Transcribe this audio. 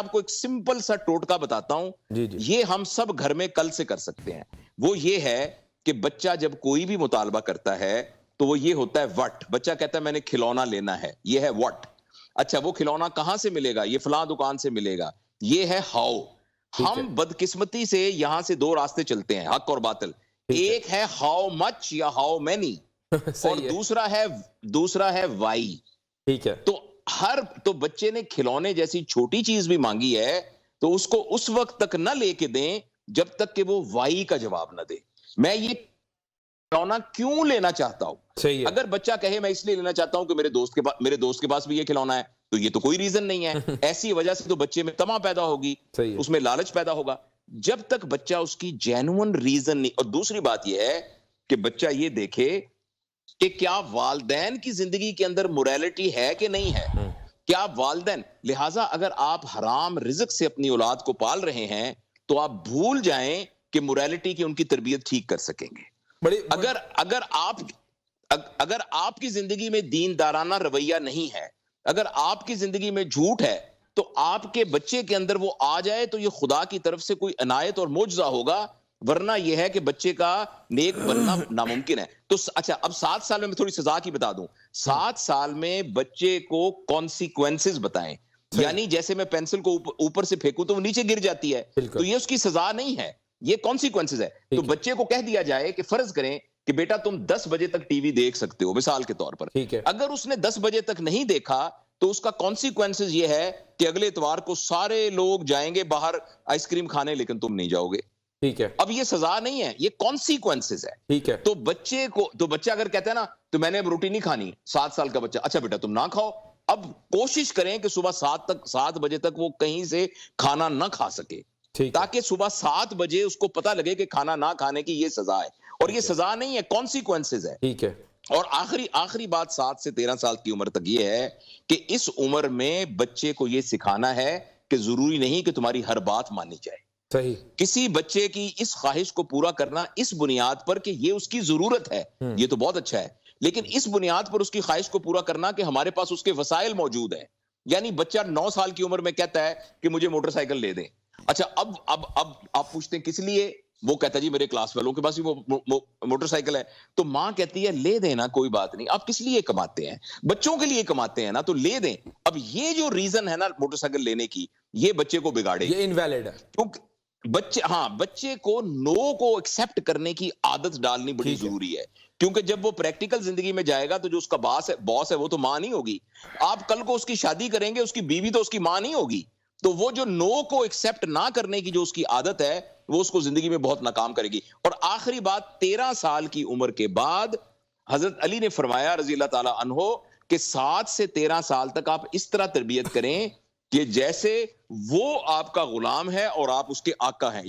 آپ کو ایک سمپل سا ٹوٹکا بتاتا ہوں. یہ ہم سب گھر میں کل سے کر سکتے ہیں. وہ یہ ہے کہ بچہ جب کوئی بھی مطالبہ کرتا ہے تو وہ یہ ہوتا ہے وٹ. بچہ کہتا ہے میں نے کھلونا لینا ہے, یہ ہے وٹ. اچھا وہ کھلونا کہاں سے ملے گا؟ یہ فلاں دکان سے ملے گا. یہ ہے ہاؤ. ہم بدقسمتی سے یہاں سے دو راستے چلتے ہیں, حق اور باطل. ایک ہے ہاؤ مچ یا ہاؤ مینی, اور دوسرا ہے وائی. ٹھیک ہے. تو بچے نے کھلونے جیسی چھوٹی چیز بھی مانگی ہے تو اس کو اس وقت تک نہ لے کے دیں جب تک کہ وہ وائی کا جواب نہ دے. میں یہ کھلونا کیوں لینا چاہتا ہوں. اگر بچہ کہے میں اس لیے لینا چاہتا ہوں کہ میرے دوست کے پاس بھی یہ کھلونا ہے, تو یہ تو کوئی ریزن نہیں ہے. ایسی وجہ سے تو بچے میں طمع پیدا ہوگی, اس میں لالچ پیدا ہوگا. جب تک بچہ اس کی جینوئن ریزن نہیں. اور دوسری بات یہ ہے کہ بچہ یہ دیکھے کہ کیا والدین کی زندگی کے اندر موریلٹی ہے کہ نہیں ہے. کیا والدین, لہٰذا اگر آپ حرام رزق سے اپنی اولاد کو پال رہے ہیں تو آپ بھول جائیں کہ موریلٹی کی ان کی تربیت ٹھیک کر سکیں گے. اگر آپ کی زندگی میں دیندارانہ رویہ نہیں ہے, اگر آپ کی زندگی میں جھوٹ ہے, تو آپ کے بچے کے اندر وہ آ جائے تو یہ خدا کی طرف سے کوئی عنایت اور معجزہ ہوگا, ورنہ یہ ہے کہ بچے کا نیک بننا ناممکن ہے. تو اچھا اب 7 سال میں تھوڑی سزا کی بتا دوں. 7 سال میں بچے کو کانسیکوینسز بتائیں, یعنی جیسے میں پینسل کو اوپر سے پھینکوں تو وہ نیچے گر جاتی ہے, تو یہ اس کی سزا نہیں ہے, یہ کانسیکوینسز ہے. تو بچے کو کہہ دیا جائے کہ فرض کریں کہ بیٹا تم 10 بجے تک ٹی وی دیکھ سکتے ہو, مثال کے طور پر. اگر اس نے 10 بجے تک نہیں دیکھا تو اس کا کانسیکوینسز یہ ہے کہ اگلے اتوار کو سارے لوگ جائیں گے باہر آئس کریم کھانے, لیکن تم نہیں جاؤ گے. ٹھیک ہے. اب یہ سزا نہیں ہے, یہ کانسیکوینسز ہے. ٹھیک ہے. تو بچہ اگر کہتا ہے نا تو میں نے اب روٹی نہیں کھانی, 7 سال کا بچہ, اچھا بیٹا تم نہ کھاؤ. اب کوشش کریں کہ صبح 7 بجے تک وہ کہیں سے کھانا نہ کھا سکے, تاکہ صبح 7 بجے اس کو پتا لگے کہ کھانا نہ کھانے کی یہ سزا ہے. اور یہ سزا نہیں ہے, کانسیکوینسز ہے. ٹھیک ہے. اور آخری بات 7 سے 13 سال کی عمر تک یہ ہے کہ اس عمر میں بچے کو یہ سکھانا ہے کہ ضروری نہیں کہ تمہاری ہر بات مانی جائے. صحیح. کسی بچے کی اس خواہش کو پورا کرنا اس بنیاد پر کہ یہ اس کی ضرورت ہے, یہ تو بہت اچھا ہے, لیکن اس بنیاد پر اس کی خواہش کو پورا کرنا کہ ہمارے پاس اس کے وسائل موجود ہیں. یعنی بچہ 9 سال کی عمر میں کہتا ہے کہ مجھے موٹر سائیکل لے دیں. اچھا اب آپ پوچھتے ہیں کس لیے, وہ کہتا ہے جی میرے کلاس والوں کے پاس بھی وہ موٹر سائیکل ہے. تو ماں کہتی ہے لے دینا, کوئی بات نہیں, آپ کس لیے کماتے ہیں؟ بچوں کے لیے کماتے ہیں نا, تو لے دیں. اب یہ جو ریزن ہے نا موٹر سائیکل لینے کی, یہ بچے کو بگاڑے, یہ انویلڈ ہے. کیونکہ بچے کو نو کو ایکسپٹ کرنے کی عادت ڈالنی بڑی ضروری ہے. کیونکہ جب وہ پریکٹیکل زندگی میں جائے گا تو جو اس کا باس ہے وہ تو ماں نہیں ہوگی. آپ کل کو اس کی شادی کریں گے, اس کی بیوی تو اس کی ماں نہیں ہوگی. تو وہ جو نو کو ایکسپٹ نہ کرنے کی جو اس کی عادت ہے وہ اس کو زندگی میں بہت ناکام کرے گی. اور آخری بات, 13 سال کی عمر کے بعد حضرت علی نے فرمایا رضی اللہ تعالی عنہ کہ 7 سے 13 سال تک آپ اس طرح تربیت کریں کہ جیسے وہ آپ کا غلام ہے اور آپ اس کے آقا ہیں.